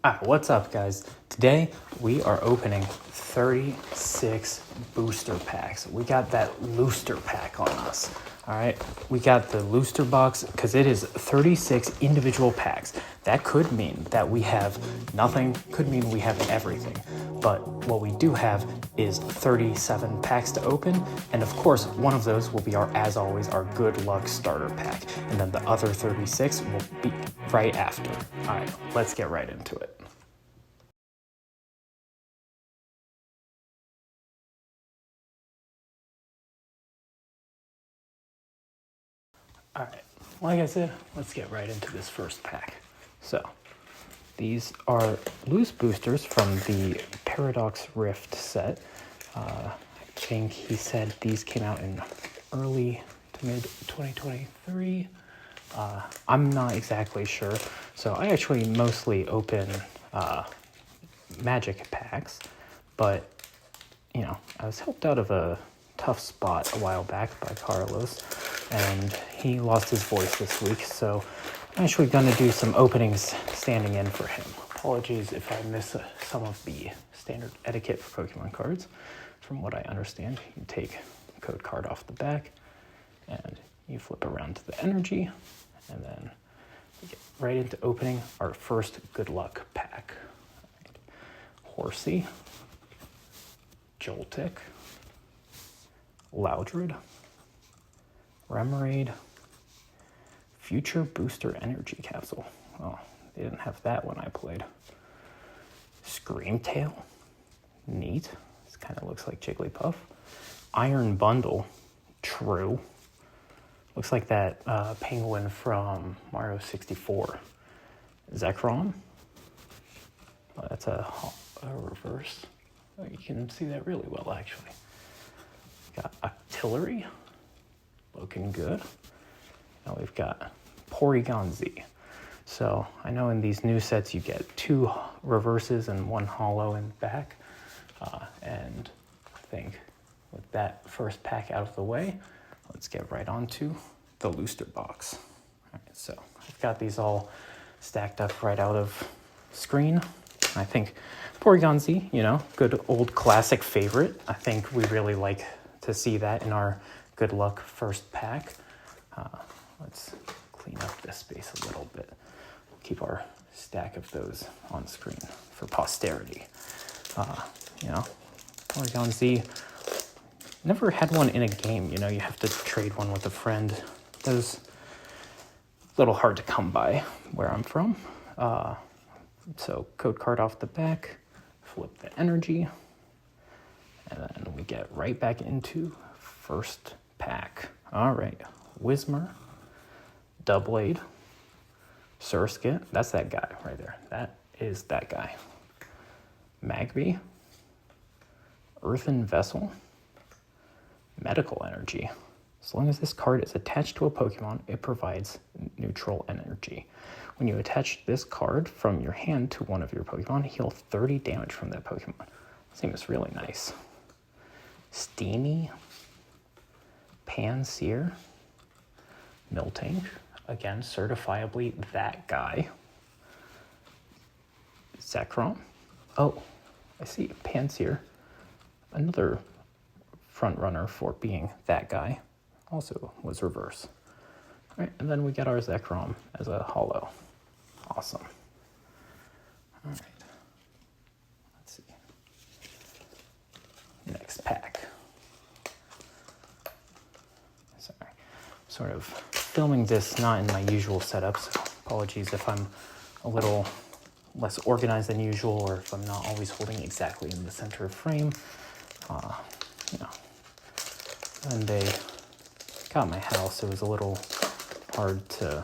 What's up, guys? Today we are opening 36 booster packs. We got that Looster pack on us. All right, we got the Looster Box because it is 36 individual packs. That could mean that we have nothing, could mean we have everything. But what we do have is 37 packs to open. And of course, one of those will be as always, our good luck starter pack. And then the other 36 will be right after. All right, let's get right into it. All right, like I said, let's get right into this first pack. So, these are loose boosters from the Paradox Rift set. I think he said these came out in early to mid 2023. I'm not exactly sure. So I actually mostly open Magic packs, but you know, I was helped out of a tough spot a while back by Carlos, and he lost his voice this week, so I'm actually going to do some openings standing in for him. Apologies if I miss some of the standard etiquette for Pokemon cards. From what I understand, you take a code card off the back, and you flip around to the energy, and then we get right into opening our first good luck pack. Right. Horsey, Joltik, Loudred, Remoraid, Future Booster Energy Capsule. Oh, they didn't have that when I played. Screamtail, neat. This kind of looks like Jigglypuff. Iron Bundle, true. Looks like that penguin from Mario 64. Zekrom. Oh, that's a reverse. Oh, you can see that really well, actually. Got Octillery, looking good. Now we've got Porygon Z. So I know in these new sets you get 2 reverses and 1 holo in the back. And I think with that first pack out of the way, let's get right on to the Looster Box. All right, so I've got these all stacked up right out of screen. I think Porygon Z, you know, good old classic favorite. I think we really like to see that in our good luck first pack. Let's clean up this space a little bit. We'll keep our stack of those on screen for posterity. You know, Porygon Z, never had one in a game. You know, you have to trade one with a friend. Those a little hard to come by where I'm from. So code card off the back, flip the energy, and then we get right back into first pack. All right, Whismur, Doublade, Surskit, that's that guy right there. That is that guy. Magby, Earthen Vessel, Medical Energy. As long as this card is attached to a Pokemon, it provides neutral energy. When you attach this card from your hand to one of your Pokemon, heal 30 damage from that Pokemon. Seems really nice. Steamy, Pansear, Miltank, again, certifiably that guy. Zekrom. Oh, I see, Pansear, another front runner for being that guy, also was reverse. All right, and then we get our Zekrom as a holo. Awesome. All right, let's see. Next pack. Sorry, sort of filming this not in my usual setup, so apologies if I'm a little less organized than usual or if I'm not always holding exactly in the center of frame. You know, when they got my house, it was a little hard to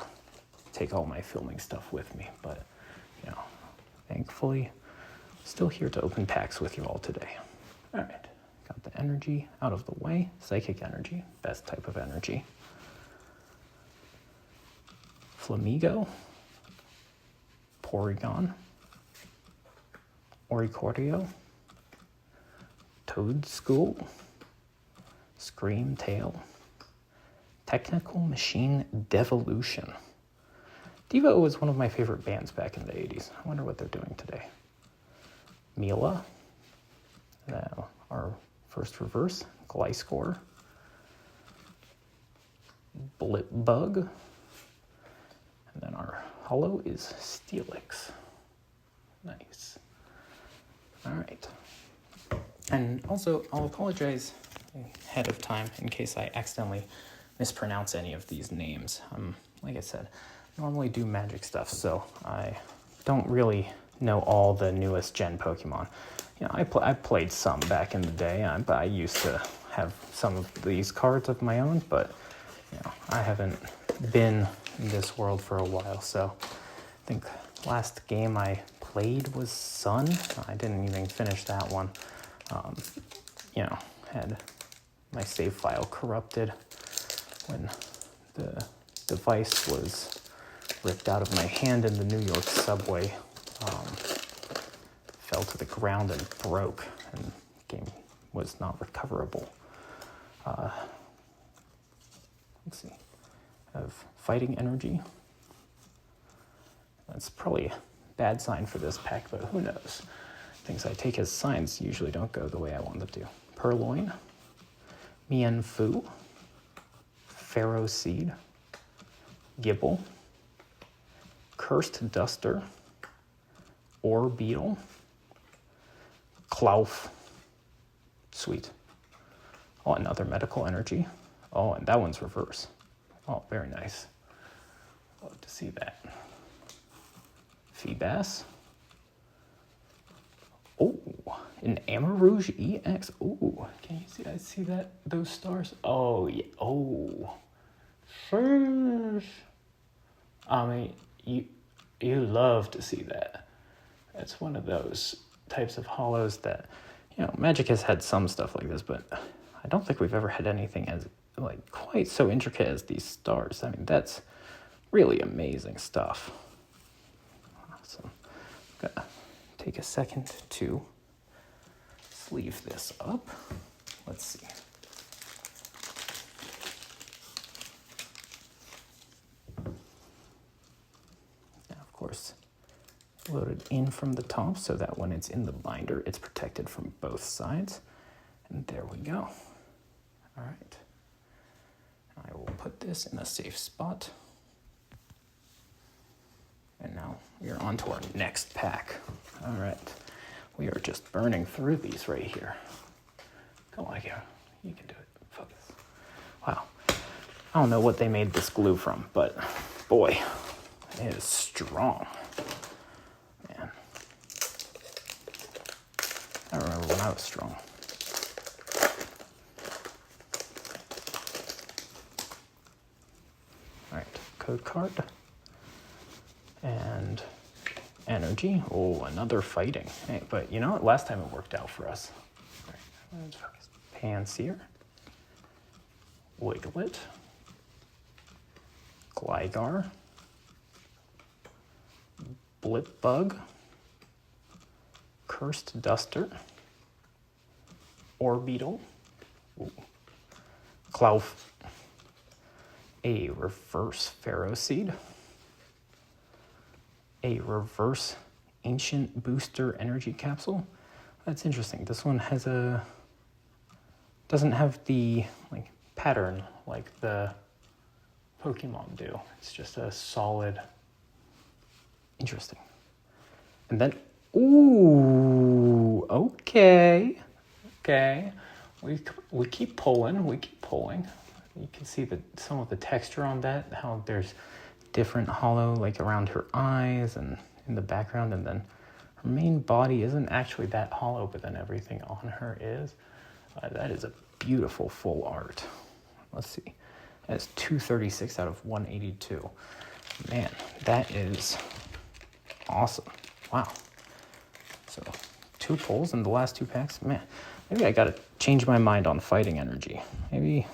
take all my filming stuff with me, but you know, thankfully, still here to open packs with you all today. All right, got the energy out of the way. Psychic Energy, best type of energy. Flamigo, Porygon, Oricorio, Toadschool, Screamtail, Technical Machine Devolution, Devo was one of my favorite bands back in the 80s. I wonder what they're doing today. Mila. Our first reverse. Gliscor. Blipbug. And then our holo is Steelix. Nice. All right. And also, I'll apologize ahead of time in case I accidentally mispronounce any of these names. Like I said, I normally do Magic stuff, so I don't really know all the newest gen Pokemon. You know, I played some back in the day, but I used to have some of these cards of my own, but you know, I haven't been in this world for a while, so I think last game I played was Sun. I didn't even finish that one. You know, had my save file corrupted when the device was ripped out of my hand in the New York subway. Fell to the ground and broke, and the game was not recoverable. Let's see. I have Fighting Energy. That's probably a bad sign for this pack, but who knows? Things I take as signs usually don't go the way I want them to. Purloin, Mienfoo, Pharaoh Seed, Gibble, Cursed Duster, Orbeetle, Klawf. Sweet. Oh, another Medical Energy. Oh, and that one's reverse. Oh, very nice. Love to see that. Feebas. Oh, an Amarouge EX. Oh, can you see? I see that, those stars. Oh, yeah. Oh, sheesh. I mean, you love to see that. It's one of those types of holos that, you know, Magic has had some stuff like this, but I don't think we've ever had anything as like quite so intricate as these stars. I mean, that's really amazing stuff. Awesome. Gotta take a second to sleeve this up. Let's see. Now, of course, loaded in from the top so that when it's in the binder, it's protected from both sides. And there we go. All right. I will put this in a safe spot. And now we are on to our next pack. All right. We are just burning through these right here. Come on here. You can do it. Focus. Wow. I don't know what they made this glue from, but boy, it is strong. Man. I remember when I was strong. All right, code card. And energy. Oh, another fighting. Hey, but you know what? Last time it worked out for us. All right, let's focus. Panseer. Wiglet. Gligar. Blipbug. Cursed Duster. Orbeetle. Ooh. Klawf. A reverse Pharaoh Seed. A reverse Ancient Booster Energy Capsule. That's interesting. This one has doesn't have the like pattern like the Pokemon do. It's just a solid, interesting. And then, ooh, okay. We keep pulling. You can see some of the texture on that, how there's different holo like around her eyes and in the background, and then her main body isn't actually that holo, but then everything on her is. That is a beautiful full art. Let's see. That's 236 out of 182. Man, that is awesome. Wow. So 2 pulls in the last 2 packs. Man, maybe I gotta change my mind on Fighting Energy. Maybe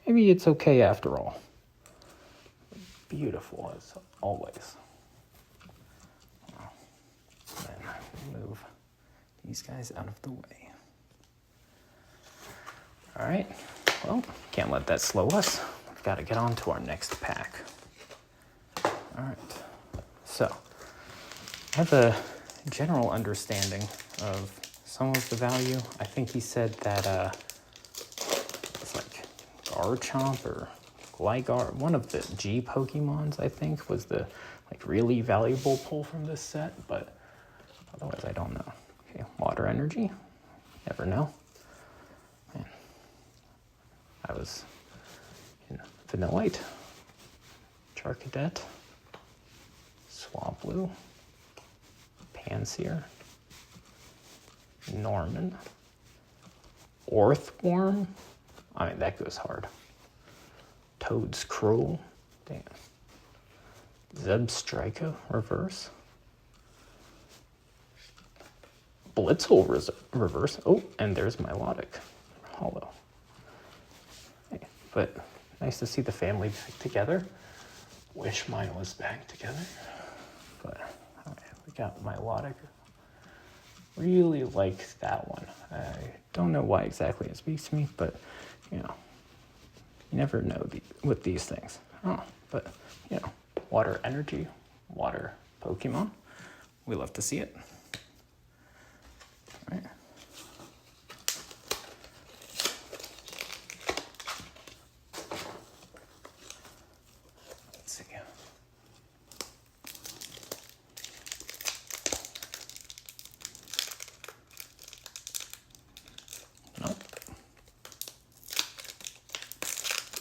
it's okay after all. Beautiful as always. Then move these guys out of the way. All right. Well, can't let that slow us. We've got to get on to our next pack. All right. So I have a general understanding of some of the value. I think he said that it's like Garchomp or Gligar, one of the G Pokemons, I think, was the like really valuable pull from this set, but otherwise I don't know. Okay, Water Energy, never know. Man, I was in Vanillite, Charcadet, Swablu, Pansear, Norman, Orthworm. I mean, that goes hard. Toad's Cruel. Damn. Zebstrika reverse. Blitzel reverse. Oh, and there's Milotic hollow. Hey, but nice to see the family back together. Wish mine was back together. But all right, we got Milotic. Really like that one. I don't know why exactly it speaks to me, but you know, you never know with these things. Oh, but you know, Water Energy, Water Pokemon. We love to see it. All right. Let's see. Nope.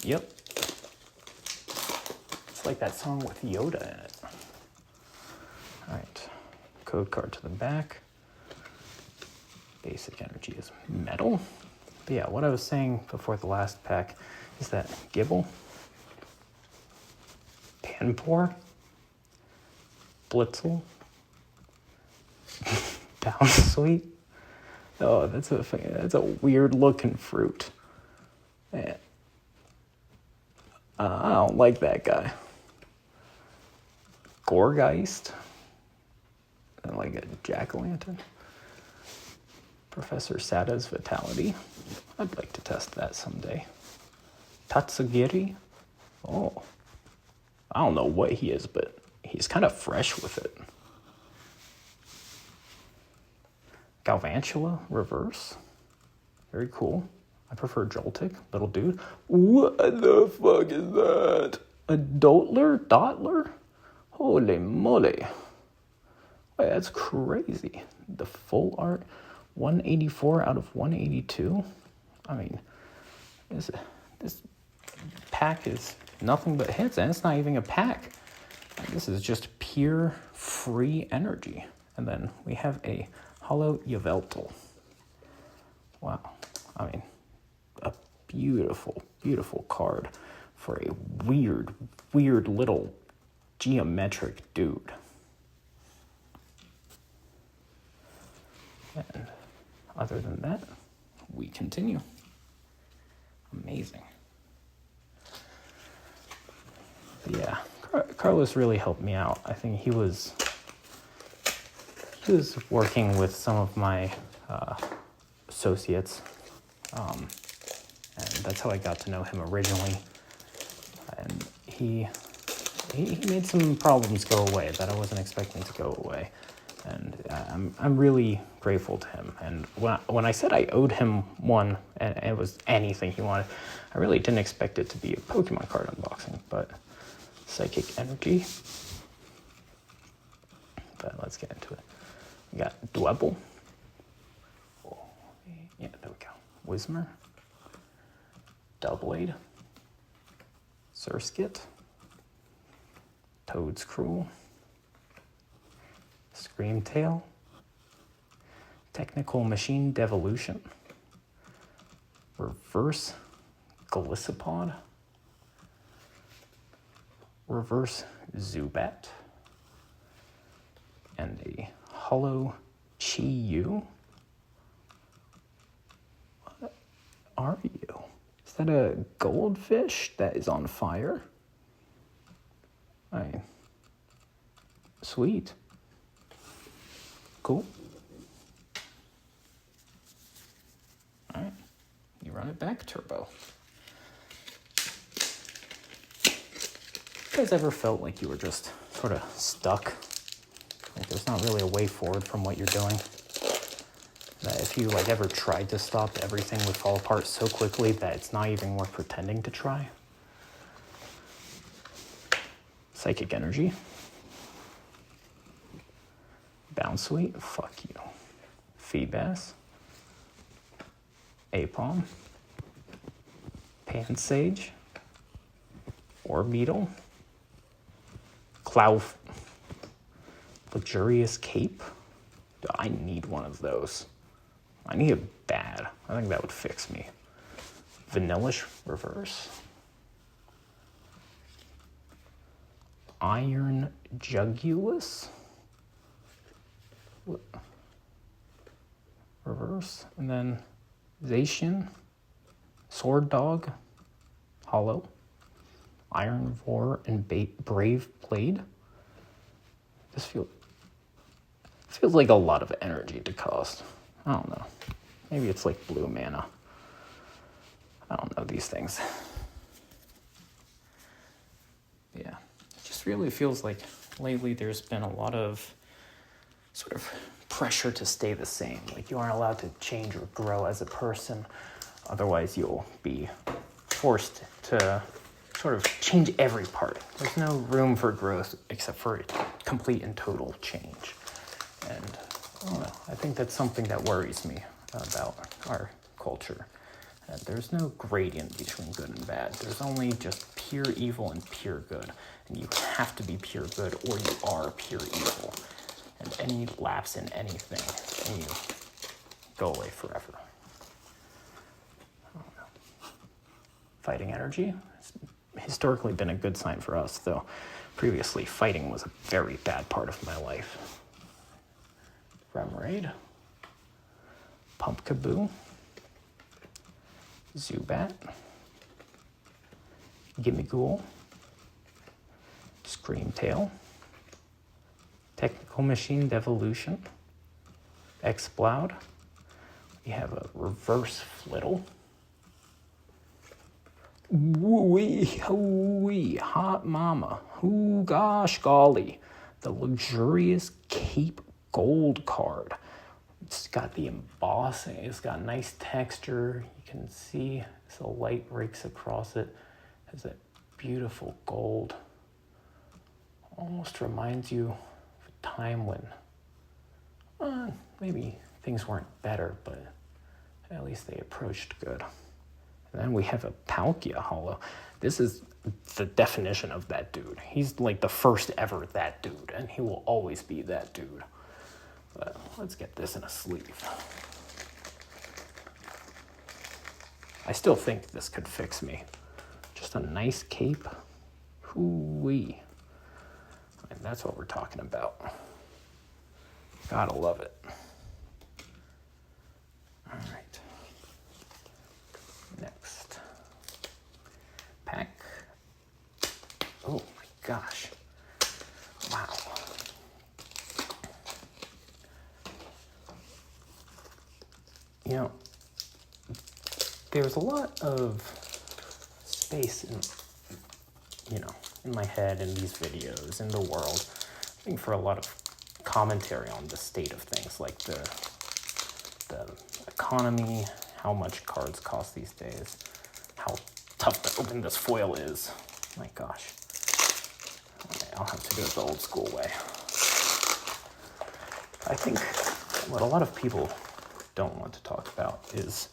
Yep. It's like that song with Yoda in it. All right. Code card to the back. Basic energy is metal. But yeah, what I was saying before the last pack is that Gibble, Panpour, Blitzel, Bounsweet. Oh, that's a weird looking fruit. Man. I don't like that guy. Gorgeist. I like a jack-o'-lantern. Professor Sada's Vitality. I'd like to test that someday. Tatsugiri. Oh. I don't know what he is, but he's kind of fresh with it. Galvantula reverse. Very cool. I prefer Joltik, little dude. What the fuck is that? A Dottler? Holy moly. Wait, that's crazy. The full art, 184 out of 182. I mean, this pack is nothing but hits, and it's not even a pack. This is just pure free energy. And then we have a Hollow Yveltal. Wow. I mean, a beautiful, beautiful card for a weird, weird little geometric dude. And other than that, we continue. Amazing. But yeah, Carlos really helped me out. I think he was working with some of my associates, and that's how I got to know him originally. And he made some problems go away that I wasn't expecting to go away. And I'm really grateful to him. And when I said I owed him one, and it was anything he wanted, I really didn't expect it to be a Pokemon card unboxing, but Psychic Energy. But let's get into it. We got Dwebble. Oh, yeah, there we go. Whismur. Doublade. Surskit. Toad's Cruel. Screamtail. Technical Machine Devolution. Reverse Golisopod. Reverse Zubat. And a Hollow Chi-Yu. What are you? Is that a goldfish that is on fire? Sweet. Cool. All right, you run it back, Turbo. You guys ever felt like you were just sort of stuck there's not really a way forward from what you're doing. That if you like ever tried to stop, everything would fall apart so quickly that it's not even worth pretending to try. Psychic Energy. Bounsweet, fuck you. Feebas. Apom. Pansage. Orbeetle. Cloud. Luxurious Cape. I need one of those. I need it bad. I think that would fix me. Vanillish Reverse. Iron Jugulus. Reverse. And then Zacian. Sword Dog. Hollow. Iron Vor and Brave Blade. This feels like a lot of energy to cost. I don't know. Maybe it's like blue mana. I don't know these things. Yeah. It just really feels like lately there's been a lot of sort of pressure to stay the same. Like you aren't allowed to change or grow as a person. Otherwise you'll be forced to sort of change every part. There's no room for growth except for complete and total change. And I don't know, I think that's something that worries me about our culture. That there's no gradient between good and bad. There's only just pure evil and pure good. And you have to be pure good or you are pure evil. And any lapse in anything, and you go away forever. I don't know. Fighting Energy. Historically been a good sign for us, though previously fighting was a very bad part of my life. Remoraid, Pumpkaboo, Zubat, Gimmighoul, Screamtail, Technical Machine Devolution, Exploud. We have a Reverse Flittle. Woo-wee, hot mama, hoo gosh golly, the Luxurious Cape Gold card. It's got the embossing, it's got nice texture, you can see as the light breaks across it, it has that beautiful gold. Almost reminds you of a time when maybe things weren't better, but at least they approached good. And then we have a Palkia Hollow. This is the definition of that dude. He's like the first ever that dude, and he will always be that dude. But let's get this in a sleeve. I still think this could fix me. Just a nice cape. Hoo-wee. And that's what we're talking about. Gotta love it. All right. Next pack. Oh my gosh. Wow. You know, there's a lot of space in my head, in these videos, in the world, I think for a lot of commentary on the state of things, like the economy, how much cards cost these days, how tough to open this foil is. My gosh. Okay, I'll have to do it the old school way. I think what a lot of people don't want to talk about is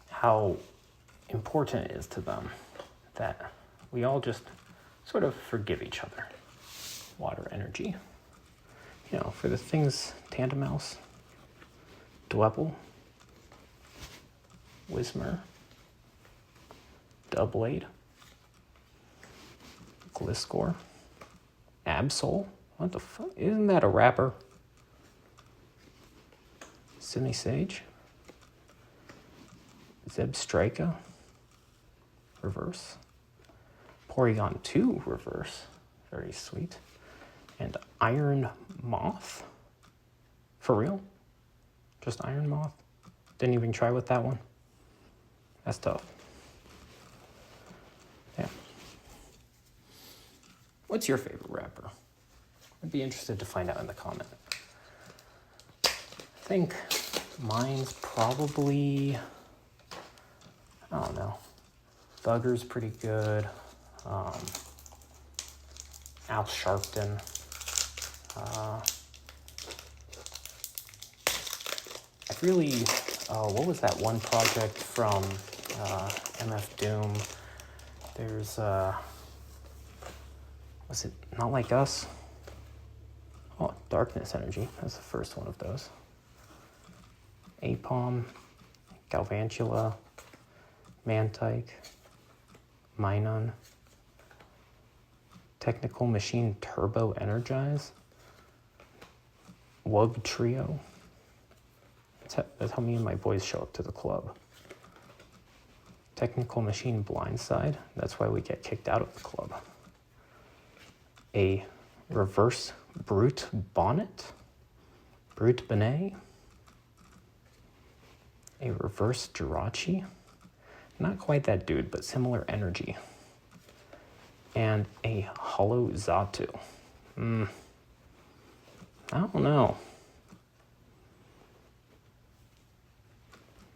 how important it is to them that we all just sort of forgive each other. Water Energy. You know, for the things Tandemaus, Dwebble, Whismur, Doublade, Gliscor, Absol. What the fuck? Isn't that a rapper? Simisage, Zebstrika, reverse. Porygon 2, reverse. Very sweet. And Iron Moth. For real? Just Iron Moth? Didn't even try with that one? That's tough. Yeah. What's your favorite rapper? I'd be interested to find out in the comment. think mine's probably, I don't know, Bugger's pretty good. Al Sharpton. I really, what was that one project from MF Doom? There's, was it Not Like Us? Oh, Darkness Energy. That's the first one of those. Apom, Galvantula, Mantike, Minun, Technical Machine Turbo Energize, Wug Trio. That's how me and my boys show up to the club. Technical Machine Blindside. That's why we get kicked out of the club. A Reverse Brute Bonnet. Brute Benet. A Reverse Jirachi. Not quite that dude, but similar energy. And a Hollow Zatu. I don't know.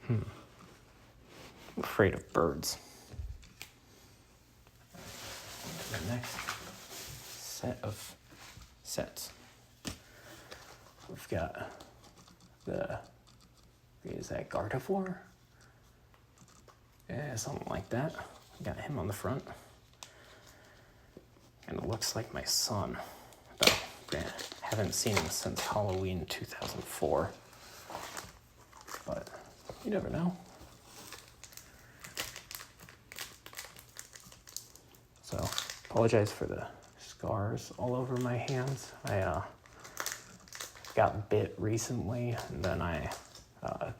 I'm afraid of birds. The next set of sets. We've got is that Gardevoir? Yeah, something like that. Got him on the front. And it looks like my son. Though I haven't seen him since Halloween 2004. But you never know. So, apologize for the scars all over my hands. I got bit recently, and then I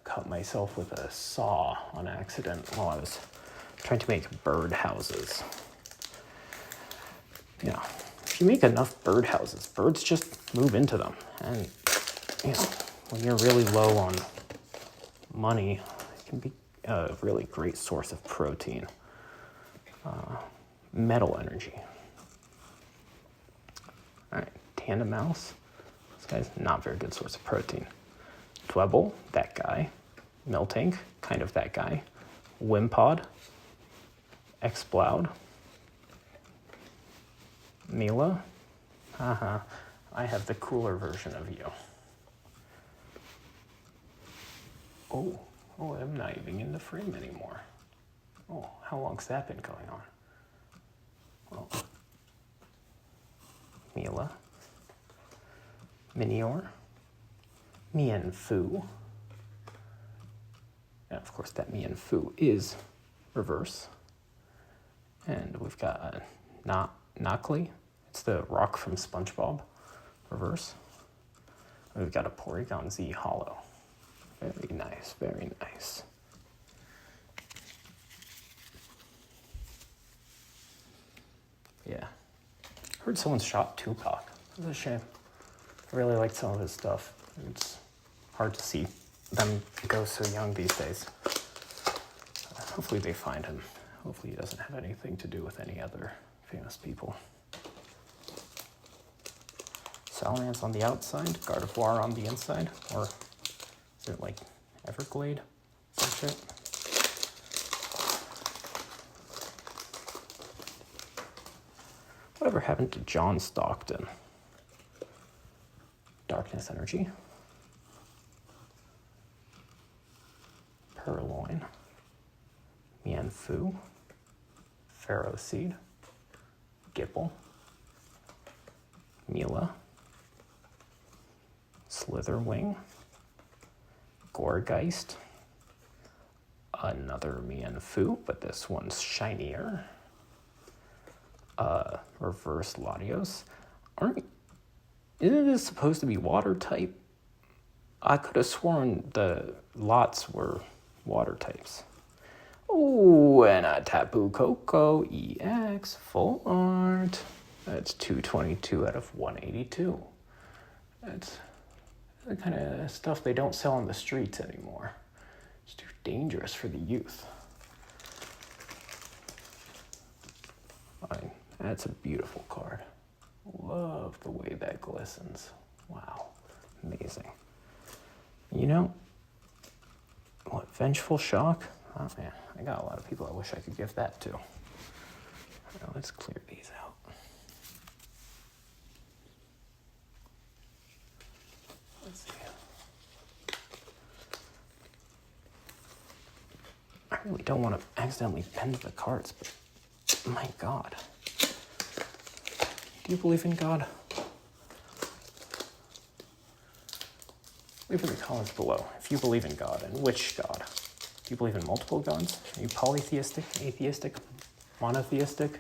cut myself with a saw on accident while I was trying to make bird houses. You know, if you make enough bird houses, birds just move into them. And, you know, when you're really low on money, it can be a really great source of protein. Metal energy. All right, Tandem Mouse. This guy's not a very good source of protein. Dwebble, that guy. Miltank, kind of that guy. Wimpod. Exploud. Mila. I have the cooler version of you. Oh, I'm not even in the frame anymore. Oh, how long's that been going on? Well, Mila. Minior. Mienfoo. And of course that Mienfoo is reverse. And we've got Knockley. It's the rock from SpongeBob. Reverse. And we've got a Porygon Z Hollow. Very nice, very nice. Yeah. Heard someone shot Tupac. It's a shame. I really liked some of his stuff. It's hard to see them go so young these days. Hopefully they find him. Hopefully he doesn't have anything to do with any other famous people. Salamence on the outside, Gardevoir on the inside, or is it like Everglade? Some shit? Whatever happened to John Stockton? Darkness Energy. Purloin. Mienfoo. Pharaoh Seed. Gipple. Mila. Slitherwing. Gourgeist. Another Mienfoo, but this one's shinier. Reverse Latios. Isn't this supposed to be water type? I could have sworn the lots were water types. Oh, and a Tapu Koko EX full art. That's 222 out of 182. That's the kind of stuff they don't sell on the streets anymore. It's too dangerous for the youth. Fine. That's a beautiful card. Love the way that glistens. Wow. Amazing. You know, what, Vengeful Shock? Oh man, I got a lot of people I wish I could give that to. Now let's clear these out. Let's see. I really don't want to accidentally bend the cards, but my God. Do you believe in God? Leave in the comments below if you believe in God, and which God. Do you believe in multiple gods? Are you polytheistic, atheistic, monotheistic?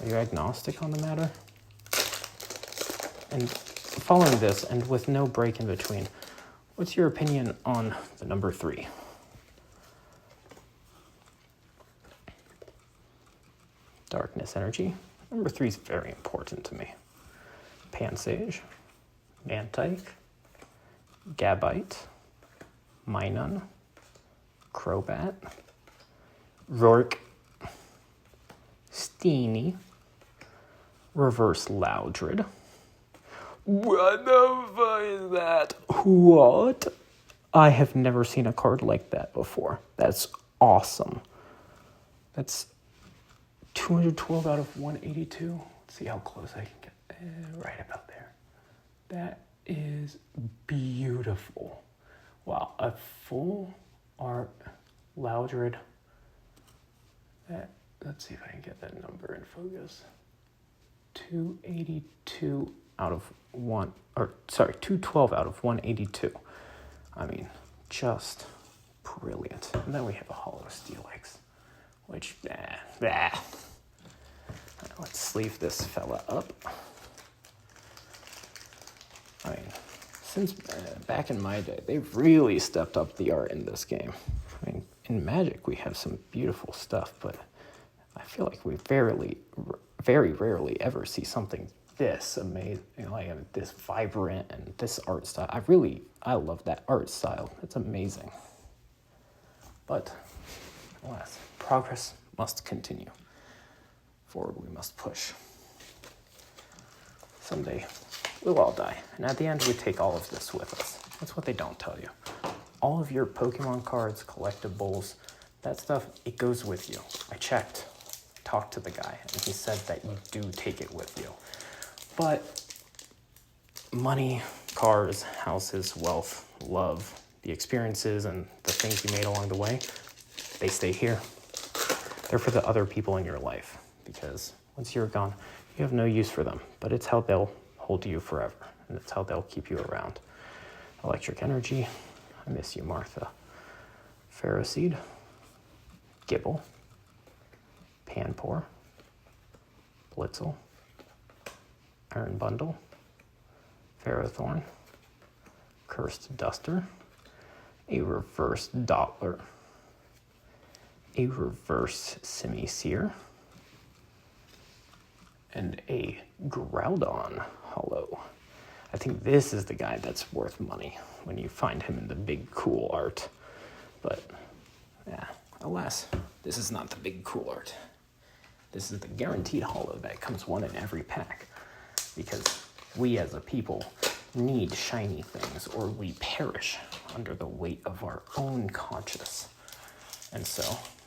Are you agnostic on the matter? And following this, and with no break in between, what's your opinion on the number 3? Darkness energy. Number 3 is very important to me. Pansage, Mantike, Gabite, Minun, Crobat, Rourke, Steenie, Reverse Loudred. What the fuck is that? What? I have never seen a card like that before. That's awesome. That's 212 out of 182. Let's see how close I can get. Right about there. That is beautiful. Wow, a full art Loudred. Let's see if I can get that number in focus. 282 out of 212 out of 182. I mean, just brilliant. And then we have a Hollow Steelix, which, Let's sleeve this fella up. I mean, since back in my day, they've really stepped up the art in this game. I mean, in Magic, we have some beautiful stuff, but I feel like we very rarely ever see something this amazing, like this vibrant and this art style. I love that art style. It's amazing. But alas, progress must continue. Forward we must push. Someday we'll all die, and at the end we take all of this with us. That's what they don't tell you. All of your Pokemon cards, collectibles, that stuff, it goes with you. I checked, talked to the guy, and he said that you do take it with you. But money, cars, houses, wealth, love, the experiences and the things you made along the way, they stay here. They're for the other people in your life, because once you're gone, you have no use for them, but it's how they'll hold you forever, and it's how they'll keep you around. Electric Energy, I miss you, Martha. Ferroseed, Gibble, Panpour, Blitzel, Iron Bundle, Ferrothorn, Cursed Duster, a Reverse Doppler, a Reverse Simisear, and a Groudon Hollow. I think this is the guy that's worth money when you find him in the big cool art. But yeah, alas, this is not the big cool art. This is the guaranteed hollow that comes one in every pack, because we as a people need shiny things or we perish under the weight of our own conscience. And so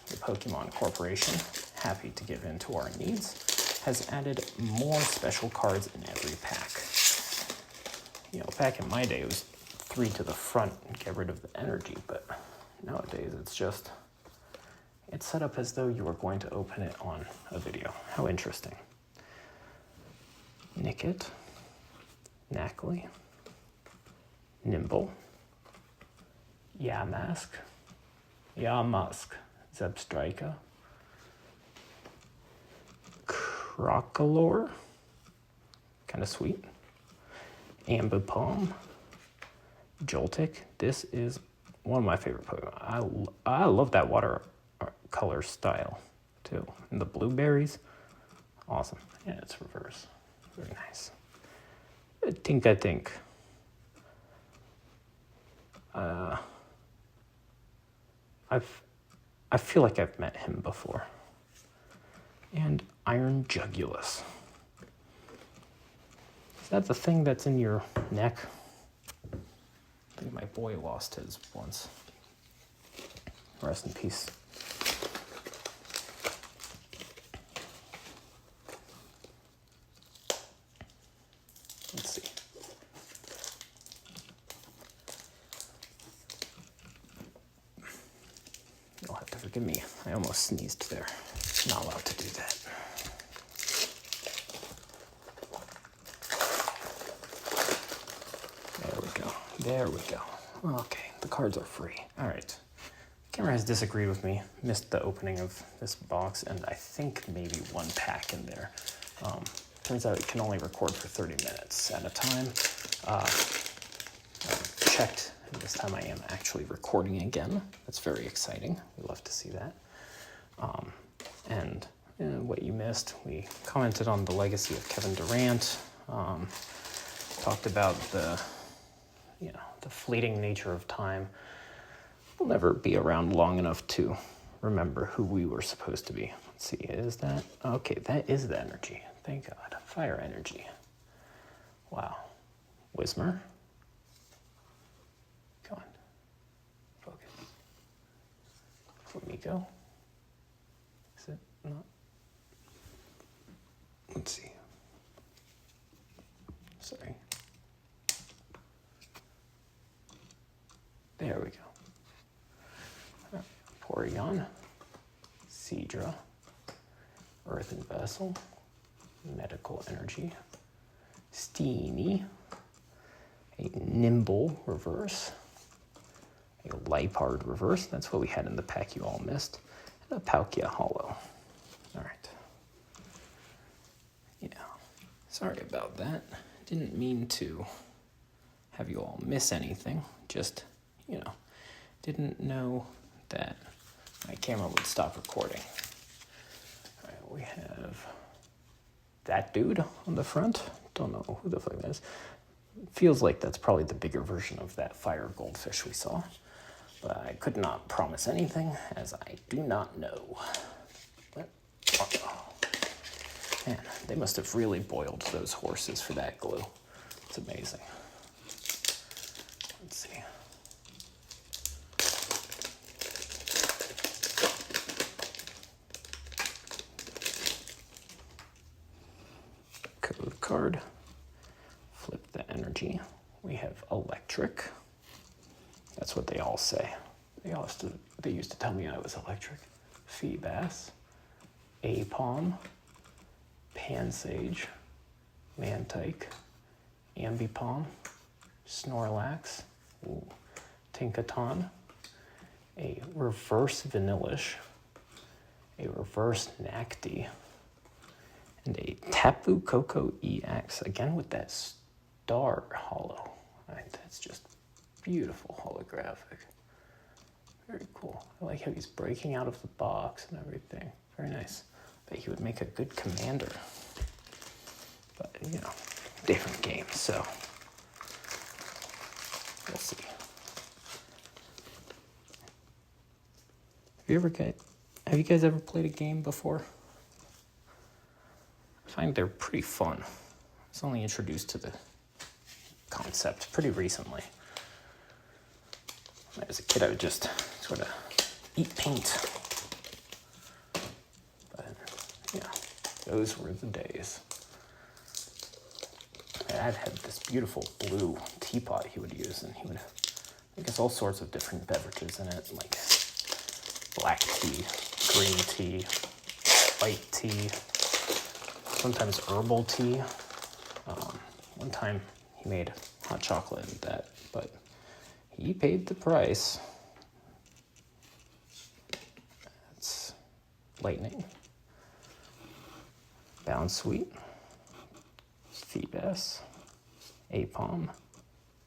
the Pokemon Corporation, happy to give in to our needs, has added more special cards in every pack. You know, back in my day, it was 3 to the front and get rid of the energy, but nowadays it's set up as though you were going to open it on a video. How interesting. Nickit, Knackley, Nimble, Yamask, Zebstrika, Crocolore, kind of sweet, Ambipom, Joltik. This is one of my favorite Pokemon. I love that water color style too. And the blueberries, awesome. Yeah, it's reverse. Very nice. I think. I feel like I've met him before. And Iron Jugulus. Is that the thing that's in your neck? My boy lost his once. Rest in peace. Let's see. You'll have to forgive me. I almost sneezed there. Not allowed to do that. There we go. Okay, the cards are free. All right. Camera has disagreed with me. Missed the opening of this box, and I think maybe one pack in there. Turns out it can only record for 30 minutes at a time. Checked, and this time I am actually recording again. That's very exciting. We love to see that. And what you missed, we commented on the legacy of Kevin Durant. Talked about the fleeting nature of time. We'll never be around long enough to remember who we were supposed to be. Let's see, is that? Okay, that is the energy. Thank God. Fire energy. Wow. Wismer. Come on. Focus. Flamigo. Is it not? Let's see. Sorry. There we go. Porygon, Seadra, Earthen Vessel, Medical Energy, Steenie, a Nimble reverse, a Liepard reverse, that's what we had in the pack you all missed, and a Palkia Hollow. All right. Yeah, sorry about that. Didn't mean to have you all miss anything, just didn't know that my camera would stop recording. All right, we have that dude on the front. Don't know who the fuck that is. Feels like that's probably the bigger version of that fire goldfish we saw. But I could not promise anything, as I do not know. But, man, they must have really boiled those horses for that glue. It's amazing. Let's see. Code card. Flip the energy. We have electric. That's what they all say. They used to tell me I was electric. Feebas, Apom, Pansage, Mantike, Ambipom, Snorlax, Tinkaton, a reverse Vanillish, a reverse Nacti, and a Tapu Koko EX, again with that star hollow. Right, that's just beautiful holographic. Very cool. I like how he's breaking out of the box and everything. Very nice. Bet he would make a good commander. But, different game, so we'll see. Have you guys ever played a game before? I find they're pretty fun. I was only introduced to the concept pretty recently. As a kid, I would just sort of eat paint. But, those were the days. My dad had this beautiful blue teapot he would use, and he would make us all sorts of different beverages in it, like black tea, green tea, white tea, sometimes herbal tea. One time he made hot chocolate and that, but he paid the price. That's Lightning, Bound Sweet, Feebas, Apom,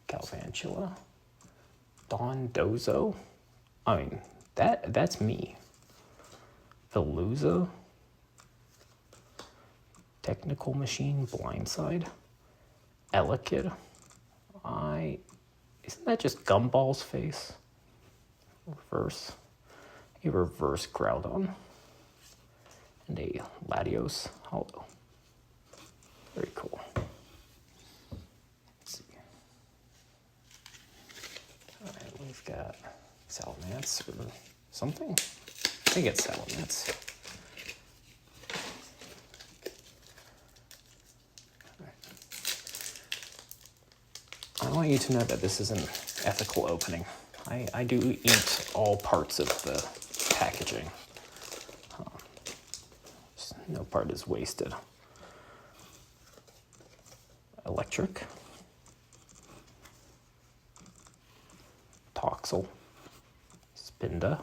Galvantula, Dondozo. I mean, that's me. Veluza, Technical Machine, Blindside, Elekid. Isn't that just Gumball's face? Reverse. A reverse Groudon. And a Latios Hollow. Very cool. Let's see. We've got Salamence or something. I think it's Salamence. I want you to know that this is an ethical opening. I do eat all parts of the packaging. No part is wasted. Electric. Toxel. Spinda.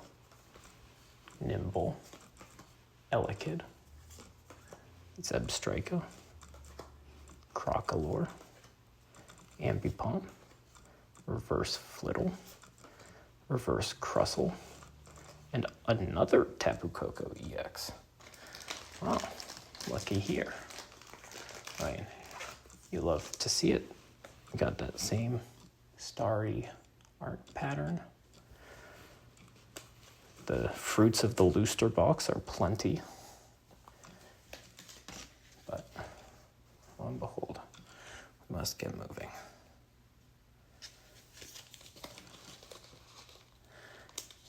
Nimble. Elekid. Zebstrika. Crocolore. Ambipom. Reverse Flittle. Reverse Crustle. And another Tapu Koko EX. Wow, lucky here. Right, you love to see it. Got that same starry art pattern. The fruits of the Looster Box are plenty. But, lo and behold, we must get moving.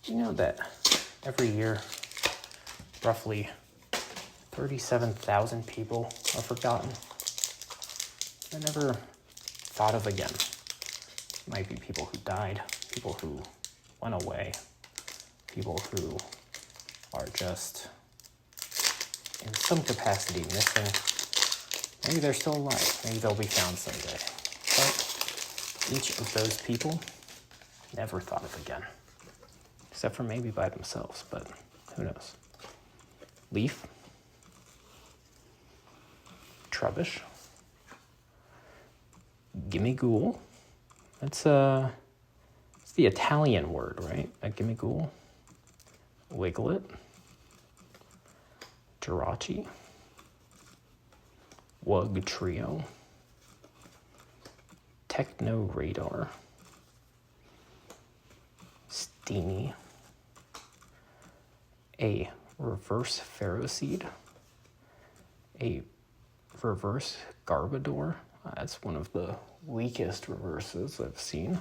You know that every year, roughly 37,000 people are forgotten. They're never thought of again. Might be people who died, people who went away, people who are just in some capacity missing. Maybe they're still alive. Maybe they'll be found someday. But each of those people never thought of again. Except for maybe by themselves, but who knows. Leaf. Trubbish. Gimmighoul. That's it's the Italian word, right? A Gimmighoul. Wiglet. Jirachi. Wug Trio. Techno Radar. Steamy. A reverse Ferroseed. A reverse Garbodor. That's one of the weakest reverses I've seen.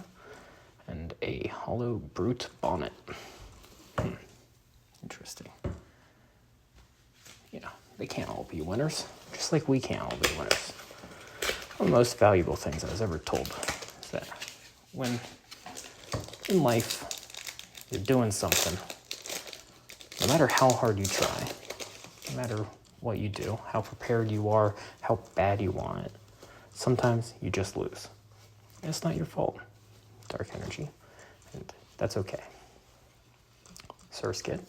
And a Hollow Brute Bonnet. Interesting. You know, they can't all be winners, just like we can't all be winners. One of the most valuable things I was ever told is that when in life you're doing something, no matter how hard you try, no matter what you do, how prepared you are, how bad you want it, sometimes you just lose. And it's not your fault. Dark energy. And that's okay. Surskit.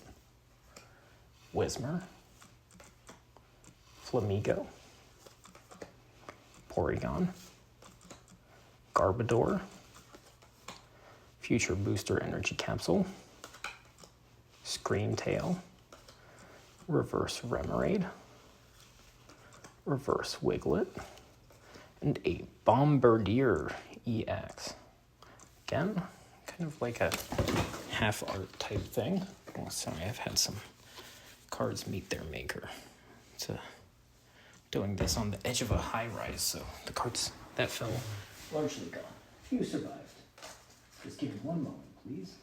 Whismur. Flamigo. Porygon. Garbodor. Future Booster Energy Capsule. Screamtail. Reverse Remoraid. Reverse Wiglet. And a Bombardier EX. Again, kind of like a half art type thing. Oh, sorry, I've had some cards meet their maker. It's doing this on the edge of a high rise, so the cards that fell largely gone. Few survived. Just give me one moment, please.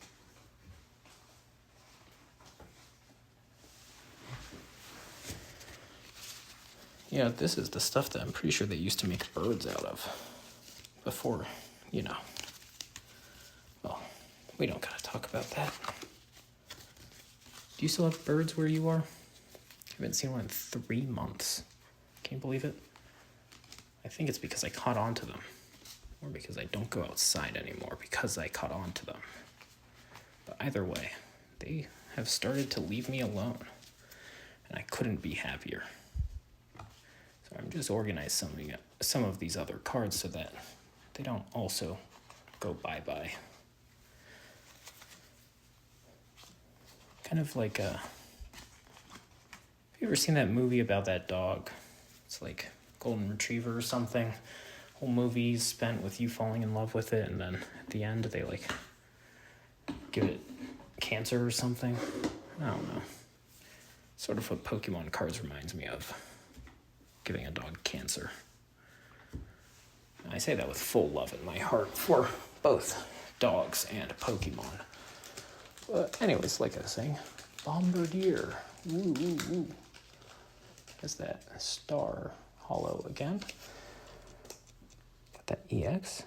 Yeah, this is the stuff that I'm pretty sure they used to make birds out of before, you know. Well, we don't gotta talk about that. Do you still have birds where you are? I haven't seen one in 3 months. Can you believe it? I think it's because I caught on to them. Or because I don't go outside anymore because I caught on to them. But either way, they have started to leave me alone. And I couldn't be happier. So I'm just organizing some of these other cards so that they don't also go bye-bye. Kind of like have you ever seen that movie about that dog? It's like Golden Retriever or something. Whole movie spent with you falling in love with it, and then at the end they like give it cancer or something. I don't know. Sort of what Pokemon cards reminds me of. Giving a dog cancer. I say that with full love in my heart for both dogs and Pokemon. But anyways, like I was saying, Bombardier. Woo, woo, woo. There's that star hollow again. Got that EX.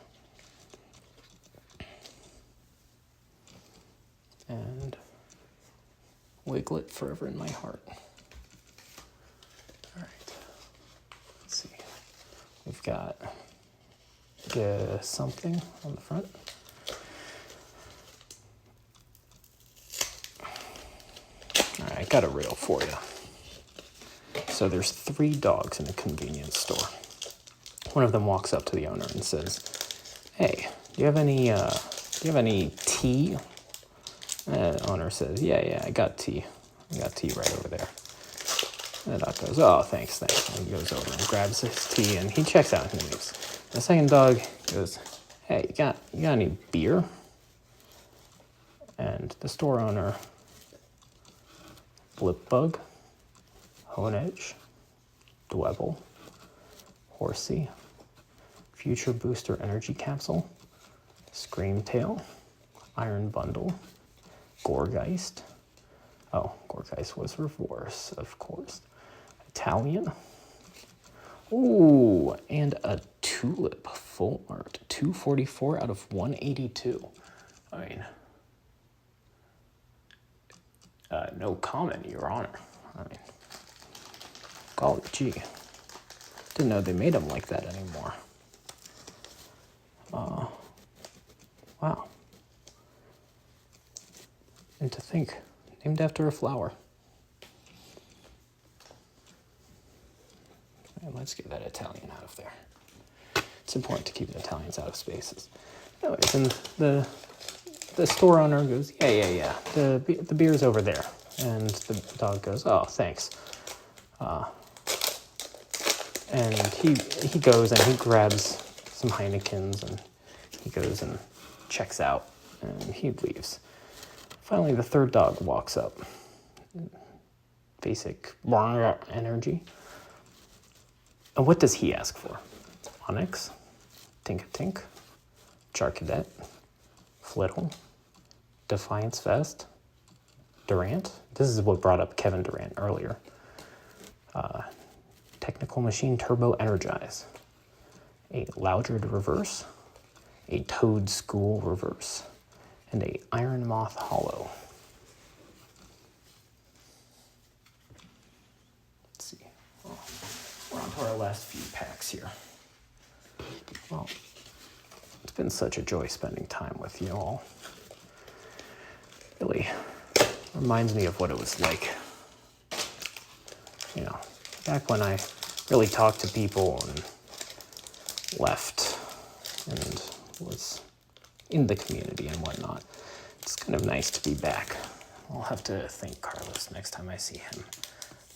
And Wiglet forever in my heart. All right. Let's see. We've got something on the front. All right, I got a riddle for you. So there's 3 dogs in a convenience store. One of them walks up to the owner and says, "Hey, do you have any tea?" And the owner says, yeah, I got tea. I got tea right over there. And the dog goes, "Oh, thanks. And he goes over and grabs his tea and he checks out and he leaves. The second dog goes, "Hey, you got any beer?" And the store owner, Blipbug, Honedge, Dwebble, Horsey, Future Booster Energy Capsule, Screamtail, Iron Bundle, Gorgeist. Oh, Gorgeist was reverse, of course. Italian. Ooh, and a Tulip full art. 244 out of 182. I mean, no comment, Your Honor. I mean, golly gee. Didn't know they made them like that anymore. Wow. And to think, named after a flower. And let's get that Italian out of there. It's important to keep the Italians out of spaces. Anyways, and the store owner goes, yeah. The beer's over there. And the dog goes, "Oh, thanks." And he goes and he grabs some Heinekens and he goes and checks out and he leaves. Finally, the third dog walks up. Basic energy. And what does he ask for? Onyx, Tink-a-Tink, Charcadet, Flittle, Defiance Vest, Durant. This is what brought up Kevin Durant earlier. Technical Machine Turbo Energize, a Loudred Reverse, a Toad School Reverse, and a Iron Moth Hollow. Let's see. Well, we're on to our last few packs here. Well, it's been such a joy spending time with you all. Really reminds me of what it was like, back when I really talked to people and left and was in the community and whatnot. It's kind of nice to be back. I'll have to thank Carlos next time I see him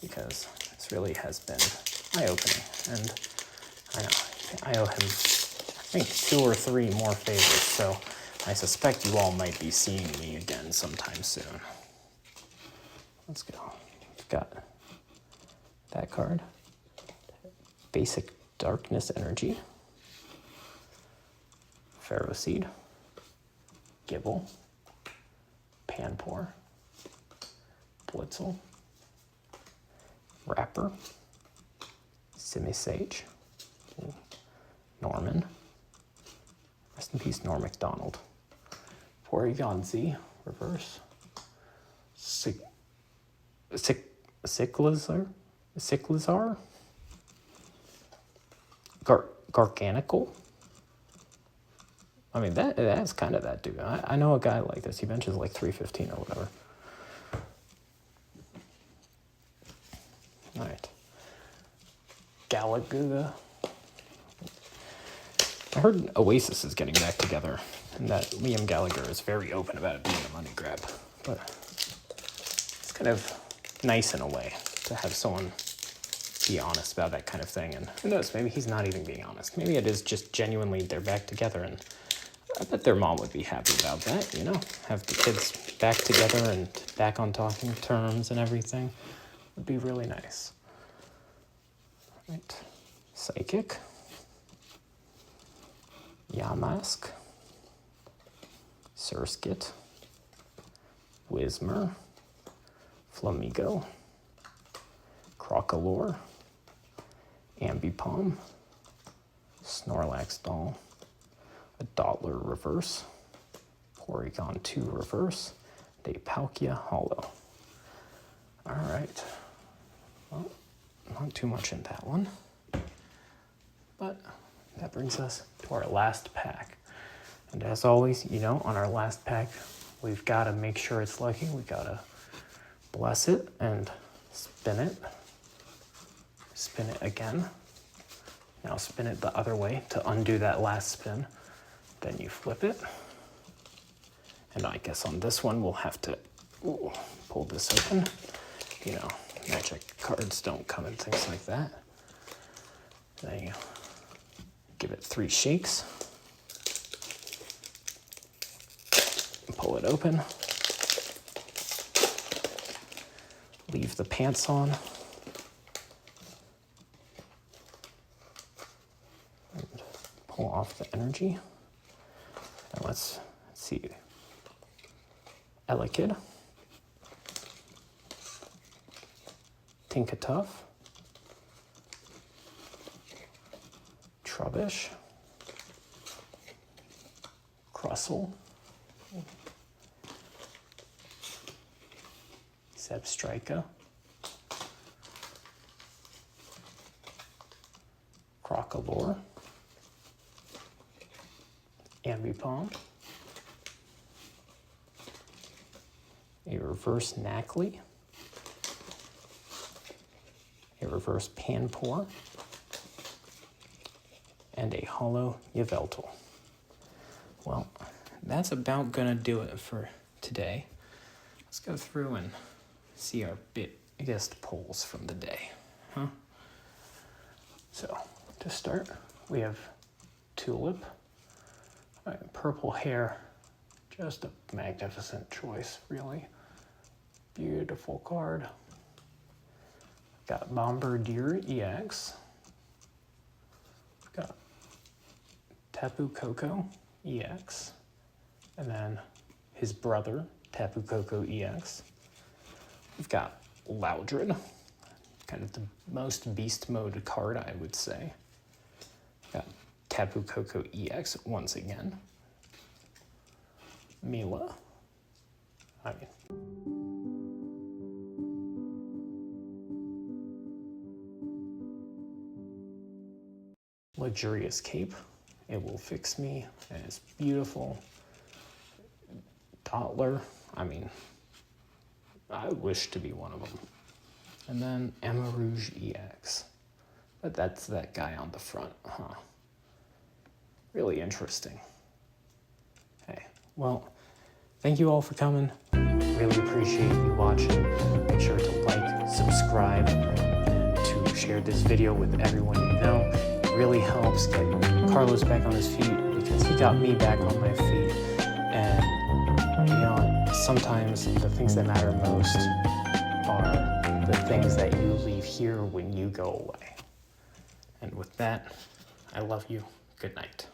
because this really has been eye-opening. And I know, I owe him, I think, 2 or 3 more favors, so I suspect you all might be seeing me again sometime soon. Let's go. We've got that card. Basic Darkness Energy. Pharaoh Seed. Gibble. Panpour. Blitzel. Rapper. Simisage. Norman. Rest in peace, Norm MacDonald. Porygon Z. Reverse. Cyclizar? Garganical? I mean, that's kind of that dude. I know a guy like this. He benches like 315 or whatever. All right. Galaga. I heard Oasis is getting back together, and that Liam Gallagher is very open about it being a money grab. But it's kind of nice in a way to have someone be honest about that kind of thing. And who knows, maybe he's not even being honest. Maybe it is just genuinely they're back together, and I bet their mom would be happy about that, have the kids back together and back on talking terms and everything. Would be really nice. All right. Psychic. Yamask. Surskit, Whismur, Flamigo, Crocolore, Ambipom, Snorlax Doll, a Dottler Reverse, Porygon 2 Reverse, and a Palkia Holo. All right, well, not too much in that one, but that brings us to our last pack. And as always, you know, on our last pack, we've got to make sure it's lucky. We got to bless it and spin it. Spin it again. Now spin it the other way to undo that last spin. Then you flip it. And I guess on this one, we'll have to pull this open. You know, magic cards don't come in things like that. Then you give it 3 shakes. Pull it open. Leave the pants on. And pull off the energy. And let's see. Elekid. Tinkatuff. Trubbish. Crustle. Zebstrika, Crocolore, Ambipom, a reverse Nacli, a reverse Panpour, and a holo Yveltal. Well, that's about gonna do it for today. Let's go through and see our biggest pulls from the day, huh? So, to start, we have Tulip. All right, purple hair, just a magnificent choice, really. Beautiful card. Got Bombardier EX. Got Tapu Koko EX. And then his brother, Tapu Koko EX. We've got Loudred, kind of the most beast mode card, I would say. Got Tapu Koko EX once again. Mila. Luxurious Cape. It will fix me. And it's beautiful. Dottler. I wish to be one of them. And then Amarouge EX. But that's that guy on the front, huh? Really interesting. Hey, well, thank you all for coming. Really appreciate you watching. Make sure to like, subscribe, and to share this video with everyone you know. It really helps get Carlos back on his feet because he got me back on my feet. And, you know, sometimes the things that matter most are the things that you leave here when you go away. And with that, I love you. Good night.